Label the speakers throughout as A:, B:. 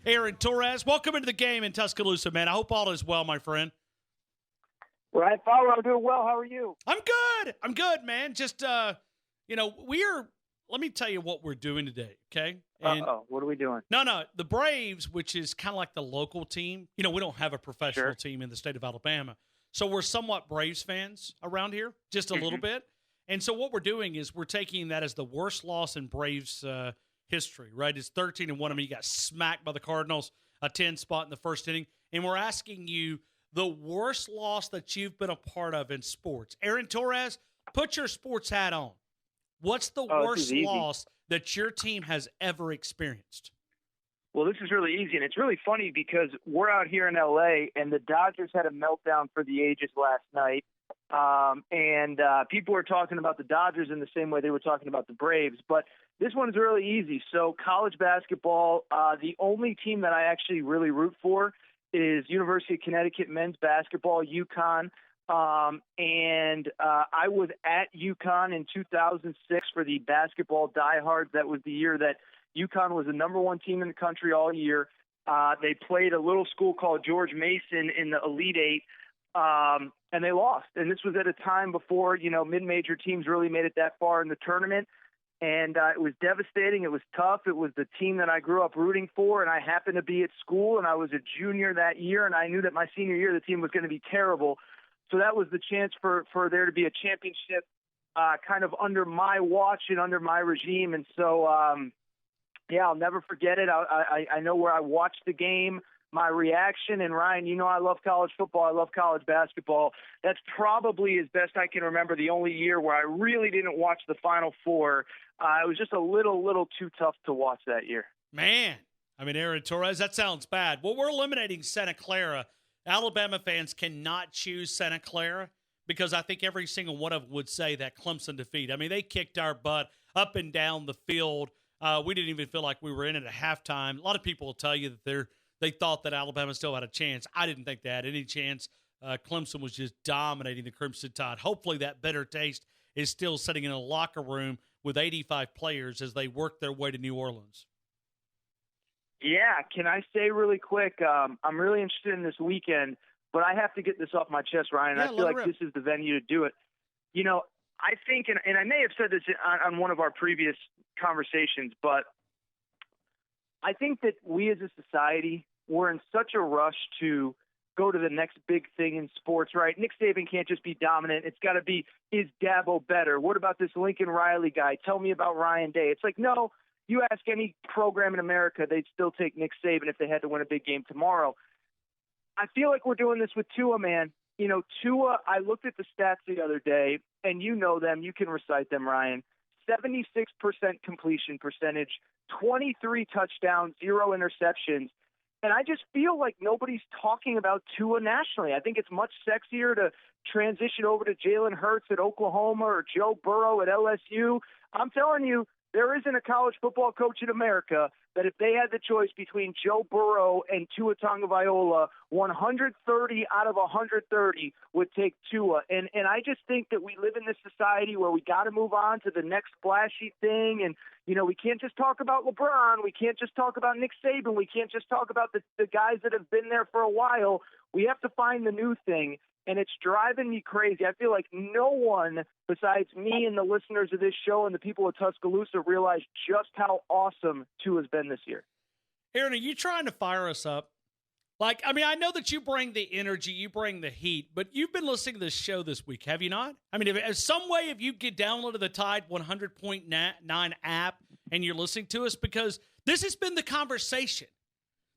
A: Aaron Torres. Welcome into the game in Tuscaloosa, man. I hope all is well, my friend.
B: Ryan Fowler, I'm doing well. How are you?
A: I'm good, man. Just, let me tell you what we're doing today, okay?
B: What are we doing?
A: No, the Braves, which is kind of like the local team. We don't have a professional
B: Sure.
A: team in the state of Alabama. So we're somewhat Braves fans around here, just a little bit. And so what we're doing is we're taking that as the worst loss in Braves history, right? It's 13-1. I mean, you got smacked by the Cardinals, a 10 spot in the first inning. And we're asking you the worst loss that you've been a part of in sports. Aaron Torres, put your sports hat on. What's the worst loss that your team has ever experienced?
B: Well, this is really easy, and it's really funny because we're out here in L.A., and the Dodgers had a meltdown for the ages last night. And people were talking about the Dodgers in the same way they were talking about the Braves. But this one's really easy. So college basketball, the only team that I actually really root for is University of Connecticut men's basketball, UConn. And I was at UConn in 2006 for the basketball diehards. That was the year that UConn was the number one team in the country all year. They played a little school called George Mason in the Elite Eight, and they lost. And this was at a time before, mid-major teams really made it that far in the tournament. And it was devastating. It was tough. It was the team that I grew up rooting for, and I happened to be at school, and I was a junior that year, and I knew that my senior year the team was going to be terrible. So that was the chance for there to be a championship kind of under my watch and under my regime. And so, I'll never forget it. I know where I watched the game, my reaction. And, Ryan, I love college football. I love college basketball. That's probably, as best I can remember, the only year where I really didn't watch the Final Four. It was just a little too tough to watch that year.
A: Man, Aaron Torres, that sounds bad. Well, we're eliminating Santa Clara. Alabama fans cannot choose Santa Clara because I think every single one of them would say that Clemson defeat. They kicked our butt up and down the field. We didn't even feel like we were in it at halftime. A lot of people will tell you that they thought that Alabama still had a chance. I didn't think they had any chance. Clemson was just dominating the Crimson Tide. Hopefully that bitter taste is still sitting in a locker room with 85 players as they work their way to New Orleans.
B: Yeah, can I say really quick, I'm really interested in this weekend, but I have to get this off my chest, Ryan. I feel like this is the venue to do it. I think, and I may have said this on one of our previous conversations, but I think that we as a society, we're in such a rush to go to the next big thing in sports, right? Nick Saban can't just be dominant. It's got to be, is Dabo better? What about this Lincoln Riley guy? Tell me about Ryan Day. It's like, no. You ask any program in America, they'd still take Nick Saban if they had to win a big game tomorrow. I feel like we're doing this with Tua, man. Tua, I looked at the stats the other day, and you know them. You can recite them, Ryan. 76% completion percentage, 23 touchdowns, 0 interceptions. And I just feel like nobody's talking about Tua nationally. I think it's much sexier to transition over to Jalen Hurts at Oklahoma or Joe Burrow at LSU. I'm telling you, there isn't a college football coach in America that if they had the choice between Joe Burrow and Tua Tagovailoa, 130 out of 130 would take Tua. And I just think that we live in this society where we got to move on to the next flashy thing. And, we can't just talk about LeBron. We can't just talk about Nick Saban. We can't just talk about the guys that have been there for a while. We have to find the new thing. And it's driving me crazy. I feel like no one besides me and the listeners of this show and the people of Tuscaloosa realize just how awesome Tua's been this year.
A: Aaron, are you trying to fire us up? I know that you bring the energy, you bring the heat, but you've been listening to this show this week, have you not? If some way if you get downloaded the Tide 100.9 app and you're listening to us, because this has been the conversation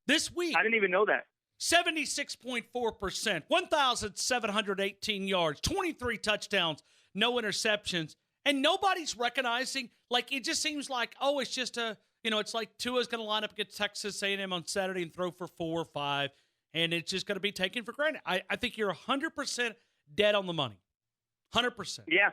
A: this week.
B: I didn't even know that.
A: 76.4%, 1,718 yards, 23 touchdowns, no interceptions, and nobody's recognizing, it just seems like, it's just it's like Tua's going to line up against Texas A&M on Saturday and throw for 4 or 5, and it's just going to be taken for granted. I think you're 100% dead on the money, 100%.
B: Yeah,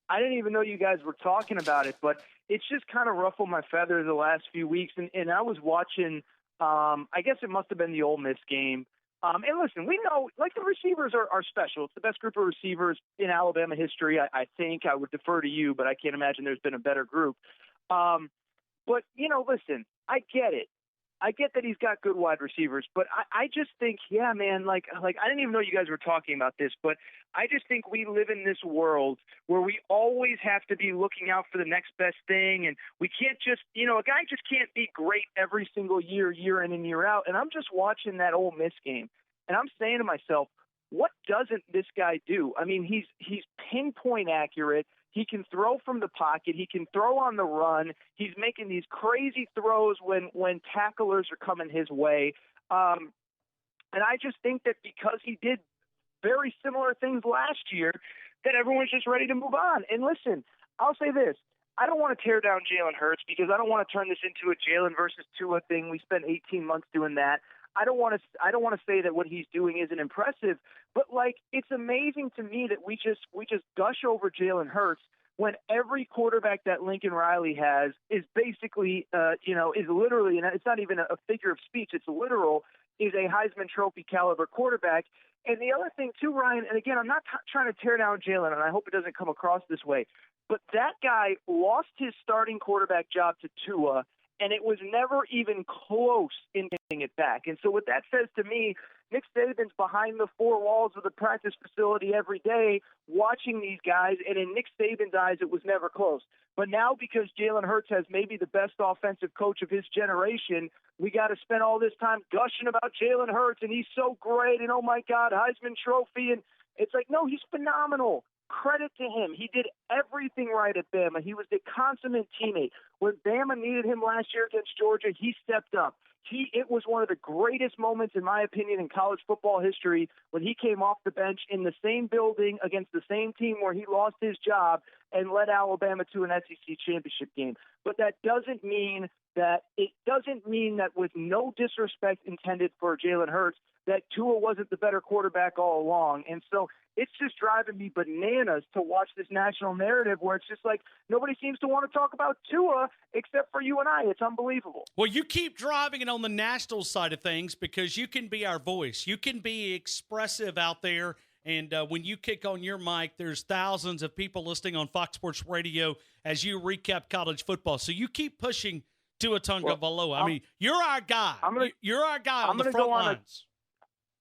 B: I didn't even know you guys were talking about it, but it's just kind of ruffled my feathers the last few weeks, and I was watching – I guess it must have been the Ole Miss game. And listen, we know, the receivers are special. It's the best group of receivers in Alabama history. I think I would defer to you, but I can't imagine there's been a better group. But, listen, I get it. I get that he's got good wide receivers, but I just think, yeah, man, like I didn't even know you guys were talking about this, but I just think we live in this world where we always have to be looking out for the next best thing, and we can't just, a guy just can't be great every single year in and year out. And I'm just watching that Ole Miss game, and I'm saying to myself, what doesn't this guy do? I mean, he's pinpoint accurate. He can throw from the pocket. He can throw on the run. He's making these crazy throws when tacklers are coming his way. And I just think that because he did very similar things last year, that everyone's just ready to move on. And listen, I'll say this. I don't want to tear down Jalen Hurts because I don't want to turn this into a Jalen versus Tua thing. We spent 18 months doing that. I don't want to say that what he's doing isn't impressive, but like it's amazing to me that we just gush over Jalen Hurts when every quarterback that Lincoln Riley has is basically is literally, and it's not even a figure of speech, it's literal, is a Heisman Trophy caliber quarterback. And the other thing too, Ryan, and again, I'm not trying to tear down Jalen, and I hope it doesn't come across this way, but that guy lost his starting quarterback job to Tua, and it was never even close in getting it back. And so what that says to me, Nick Saban's behind the four walls of the practice facility every day watching these guys, and in Nick Saban's eyes, it was never close. But now because Jalen Hurts has maybe the best offensive coach of his generation, we got to spend all this time gushing about Jalen Hurts, and he's so great, and oh, my God, Heisman Trophy. And it's like, no, he's phenomenal. Credit to him. He did everything right at Bama. He was the consummate teammate. When Bama needed him last year against Georgia, he stepped up. It was one of the greatest moments, in my opinion, in college football history when he came off the bench in the same building against the same team where he lost his job and led Alabama to an SEC championship game. But that doesn't mean that with no disrespect intended for Jalen Hurts, that Tua wasn't the better quarterback all along. And so it's just driving me bananas to watch this national narrative where it's just like nobody seems to want to talk about Tua except for you and I. It's unbelievable.
A: Well, you keep driving it on the national side of things because you can be our voice. You can be expressive out there. And when you kick on your mic, there's thousands of people listening on Fox Sports Radio as you recap college football. So you keep pushing Tua Tagovailoa. I mean, you're our guy. You're our guy on the front lines.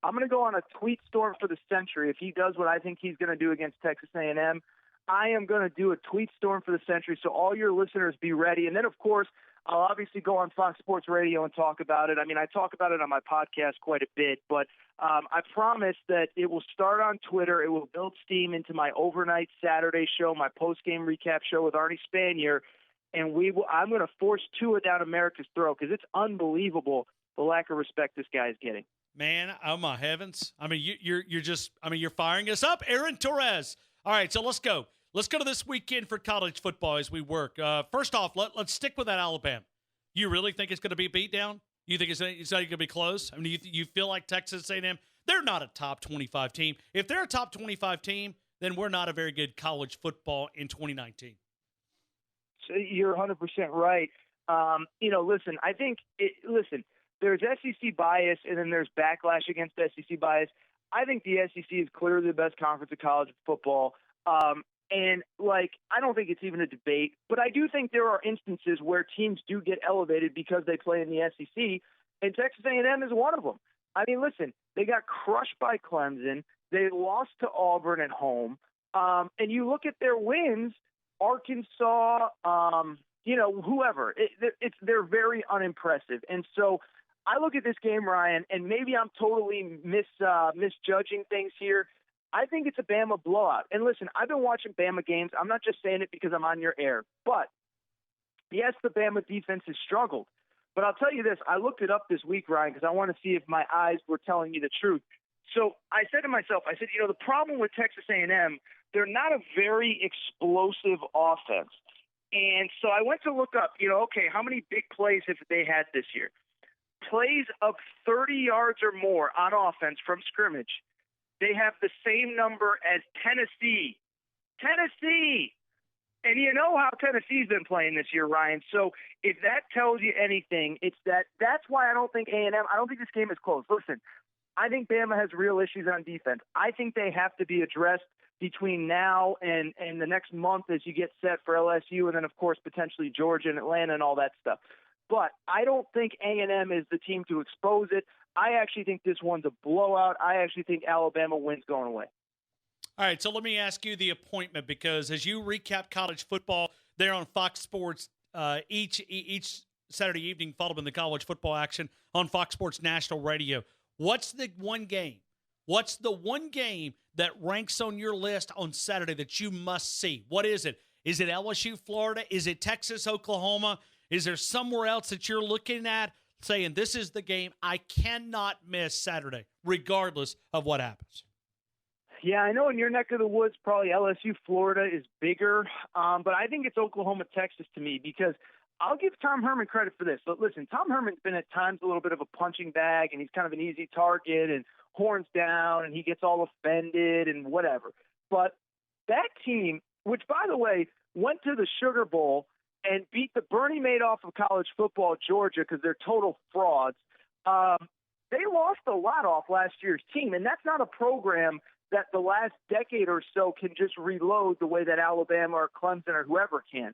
B: I'm going to go on a tweet storm for the century. If he does what I think he's going to do against Texas A&M, I am going to do a tweet storm for the century. So all your listeners be ready. And then, of course, I'll obviously go on Fox Sports Radio and talk about it. I mean, I talk about it on my podcast quite a bit, but I promise that it will start on Twitter. It will build steam into my overnight Saturday show, my post-game recap show with Arnie Spanier. And I'm going to force Tua down America's throat because it's unbelievable the lack of respect this guy is getting.
A: Man, oh my heavens! I mean, you're firing us up, Aaron Torres. All right, so let's go. Let's go to this weekend for college football as we work. First off, let's stick with that Alabama. You really think it's going to be a beatdown? You think it's not going to be close? I mean, you feel like Texas A&M? They're not a top 25 team. If they're a top 25 team, then we're not a very good college football in 2019.
B: So you're 100% right. Listen, I think there's SEC bias and then there's backlash against SEC bias. I think the SEC is clearly the best conference of college football. I don't think it's even a debate, but I do think there are instances where teams do get elevated because they play in the SEC, and Texas A&M is one of them. I mean, listen, they got crushed by Clemson. They lost to Auburn at home. And you look at their wins, Arkansas, whoever. They're very unimpressive. And so I look at this game, Ryan, and maybe I'm totally misjudging things here. I think it's a Bama blowout. And listen, I've been watching Bama games. I'm not just saying it because I'm on your air. But, yes, the Bama defense has struggled. But I'll tell you this. I looked it up this week, Ryan, because I want to see if my eyes were telling me the truth. So I said to myself, the problem with Texas A&M, they're not a very explosive offense. And so I went to look up, how many big plays have they had this year? Plays of 30 yards or more on offense from scrimmage. They have the same number as Tennessee. And you know how Tennessee's been playing this year, Ryan. So if that tells you anything, it's that's why I don't think A&M, I don't think this game is close. Listen, I think Bama has real issues on defense. I think they have to be addressed between now and the next month as you get set for LSU and then, of course, potentially Georgia and Atlanta and all that stuff. but I don't think A&M is the team to expose it. I actually think this one's a blowout. I actually think Alabama wins going away.
A: All right, so let me ask you the appointment, because as you recap college football there on Fox Sports each Saturday evening, followed in the college football action on Fox Sports National Radio, what's the one game? What's the one game that ranks on your list on Saturday that you must see? What is it? Is it LSU, Florida? Is it Texas, Oklahoma? Is there somewhere else that you're looking at saying this is the game I cannot miss Saturday, regardless of what happens?
B: Yeah, I know in your neck of the woods, probably LSU, Florida is bigger, but I think it's Oklahoma, Texas to me, because I'll give Tom Herman credit for this. But listen, Tom Herman's been at times a little bit of a punching bag, and he's kind of an easy target and horns down, and he gets all offended and whatever. But that team, which, by the way, went to the Sugar Bowl and beat the Bernie Madoff of college football, Georgia, because they're total frauds, they lost a lot off last year's team, and that's not a program that the last decade or so can just reload the way that Alabama or Clemson or whoever can.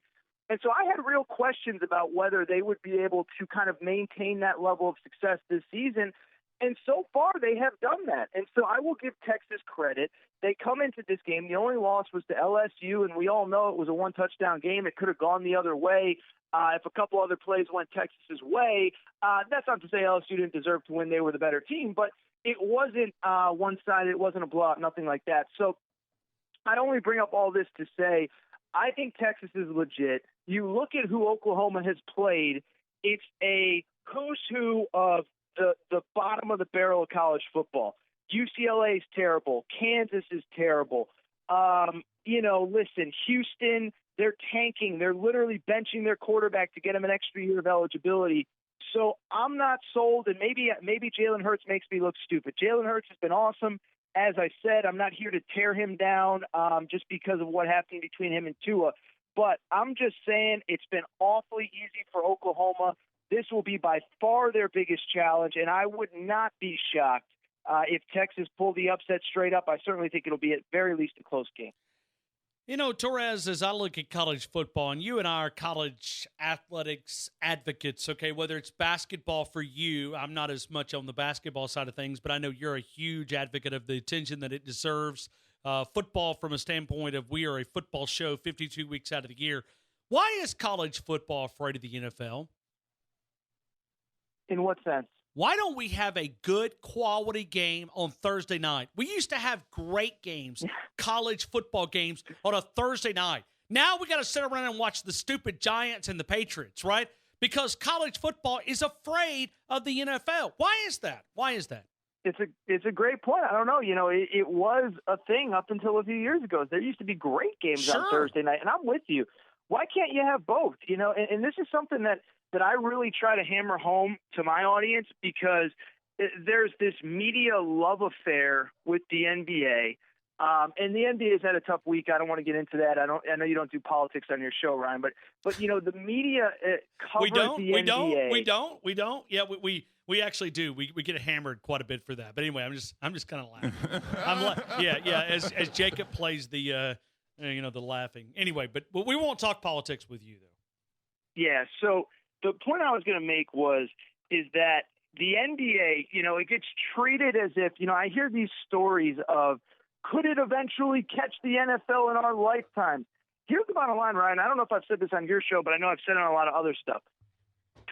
B: And so I had real questions about whether they would be able to kind of maintain that level of success this season. And so far, they have done that. And so I will give Texas credit. They come into this game. The only loss was to LSU, and we all know it was a one-touchdown game. It could have gone the other way if a couple other plays went Texas's way. That's not to say LSU didn't deserve to win. They were the better team. But it wasn't one-sided. It wasn't a blowout, nothing like that. So I only bring up all this to say I think Texas is legit. You look at who Oklahoma has played, it's a who's who of the bottom of the barrel of college football. UCLA is terrible. Kansas is terrible. Listen, Houston, they're tanking. They're literally benching their quarterback to get him an extra year of eligibility. So I'm not sold, and maybe Jalen Hurts makes me look stupid. Jalen Hurts has been awesome. As I said, I'm not here to tear him down just because of what happened between him and Tua. But I'm just saying it's been awfully easy for Oklahoma. This will be by far their biggest challenge, and I would not be shocked if Texas pulled the upset straight up. I certainly think it'll be at very least a close game.
A: You know, Torres, as I look at college football, and you and I are college athletics advocates, okay, whether it's basketball for you, I'm not as much on the basketball side of things, but I know you're a huge advocate of the attention that it deserves. Football from a standpoint of we are a football show 52 weeks out of the year. Why is college football afraid of the NFL?
B: In what sense?
A: Why don't we have a good quality game on Thursday night? We used to have great games, college football games on a Thursday night. Now we got to sit around and watch the stupid Giants and the Patriots, right? Because college football is afraid of the NFL. Why is that?
B: It's a great point. I don't know. It was a thing up until a few years ago. There used to be great games on Thursday night, and I'm with you. Why can't you have both? And this is something that I really try to hammer home to my audience, because there's this media love affair with the NBA. And the NBA has had a tough week. I don't want to get into that. I know you don't do politics on your show, Ryan, but the media covers the NBA.
A: We don't. Yeah, we actually do. We get hammered quite a bit for that. But anyway, I'm just kind of laughing. Yeah. As Jacob plays the the laughing. Anyway, but we won't talk politics with you though.
B: Yeah. So the point I was going to make is that the NBA, it gets treated as if, I hear these stories of, could it eventually catch the NFL in our lifetime? Here's the bottom line, Ryan. I don't know if I've said this on your show, but I know I've said it on a lot of other stuff.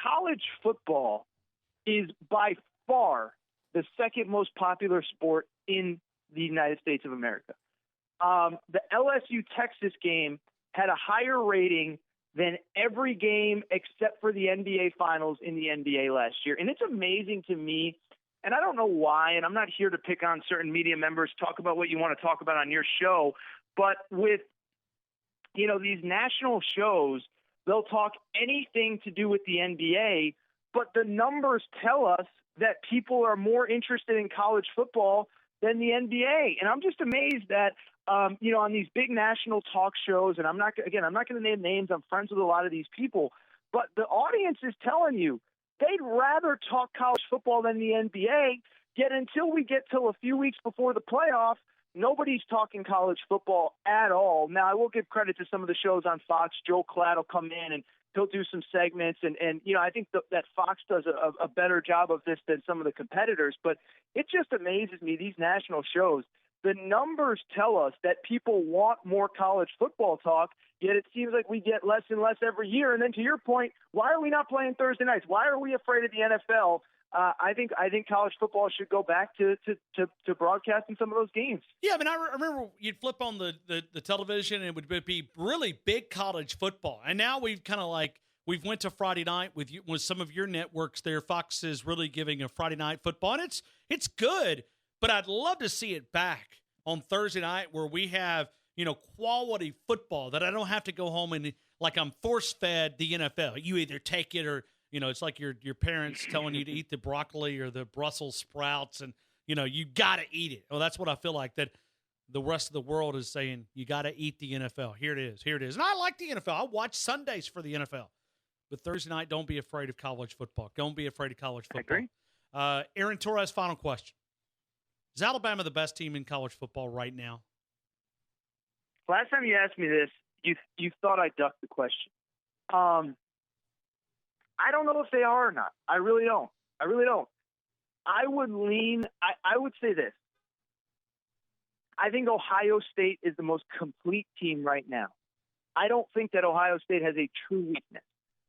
B: College football is by far the second most popular sport in the United States of America. The LSU-Texas game had a higher rating than every game except for the NBA Finals in the NBA last year. And it's amazing to me, and I don't know why, and I'm not here to pick on certain media members, talk about what you want to talk about on your show, but with, these national shows, they'll talk anything to do with the NBA, but the numbers tell us that people are more interested in college football than the NBA. And I'm just amazed that, on these big national talk shows, and I'm not going to name names. I'm friends with a lot of these people, but the audience is telling you they'd rather talk college football than the NBA. Yet until we get till a few weeks before the playoffs, nobody's talking college football at all. Now, I will give credit to some of the shows on Fox. Joe Klatt will come in and he'll do some segments. And I think that Fox does a better job of this than some of the competitors. But it just amazes me, these national shows. The numbers tell us that people want more college football talk, yet it seems like we get less and less every year. And then to your point, why are we not playing Thursday nights? Why are we afraid of the NFL? I think college football should go back to broadcasting some of those games.
A: Yeah, I mean, I remember you'd flip on the television and it would be really big college football. And now we've kind of we've went to Friday night with some of your networks there. Fox is really giving a Friday night football, and it's good. But I'd love to see it back on Thursday night where we have, quality football that I don't have to go home and I'm force-fed the NFL. You either take it or, it's like your parents telling you to eat the broccoli or the Brussels sprouts and, you got to eat it. Well, that's what I feel like that the rest of the world is saying, you got to eat the NFL. Here it is. And I like the NFL. I watch Sundays for the NFL. But Thursday night, don't be afraid of college football. Don't be afraid of college football.
B: I agree.
A: Aaron Torres, final question. Is Alabama the best team in college football right now?
B: Last time you asked me this, you thought I ducked the question. I don't know if they are or not. I really don't. I would say this. I think Ohio State is the most complete team right now. I don't think that Ohio State has a true weakness.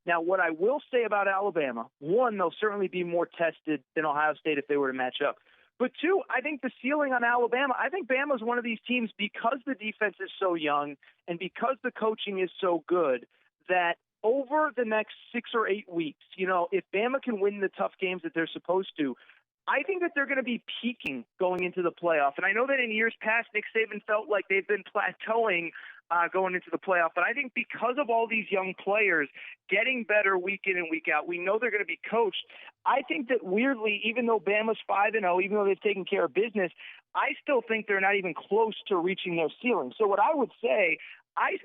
B: Now, what I will say about Alabama, one, they'll certainly be more tested than Ohio State if they were to match up. But two, I think the ceiling on Alabama, I think Bama's one of these teams because the defense is so young and because the coaching is so good that over the next 6 or 8 weeks, if Bama can win the tough games that they're supposed to, I think that they're going to be peaking going into the playoff. And I know that in years past, Nick Saban felt like they've been plateauing going into the playoff. But I think because of all these young players getting better week in and week out, we know they're going to be coached. I think that weirdly, even though Bama's 5-0, even though they've taken care of business, I still think they're not even close to reaching their ceiling. So what I would say,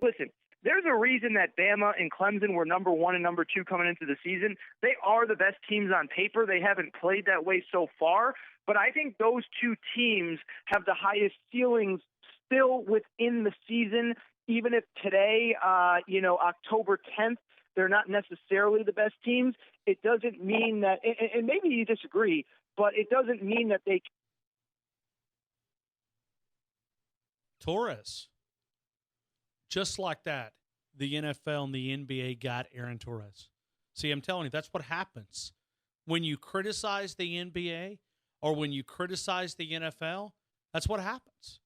B: listen, there's a reason that Bama and Clemson were number 1 and number 2 coming into the season. They are the best teams on paper. They haven't played that way so far. But I think those two teams have the highest ceilings still within the season, even if today, October 10th, they're not necessarily the best teams. It doesn't mean that, and maybe you disagree, but it doesn't mean that they.
A: Torres. Just like that, the NFL and the NBA got Aaron Torres. See, I'm telling you, that's what happens. When you criticize the NBA or when you criticize the NFL, that's what happens.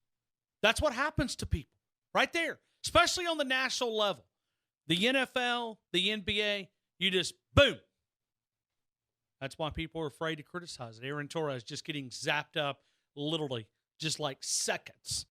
A: That's what happens to people right there, especially on the national level. The NFL, the NBA, you just, boom. That's why people are afraid to criticize it. Aaron Torres just getting zapped up literally just like seconds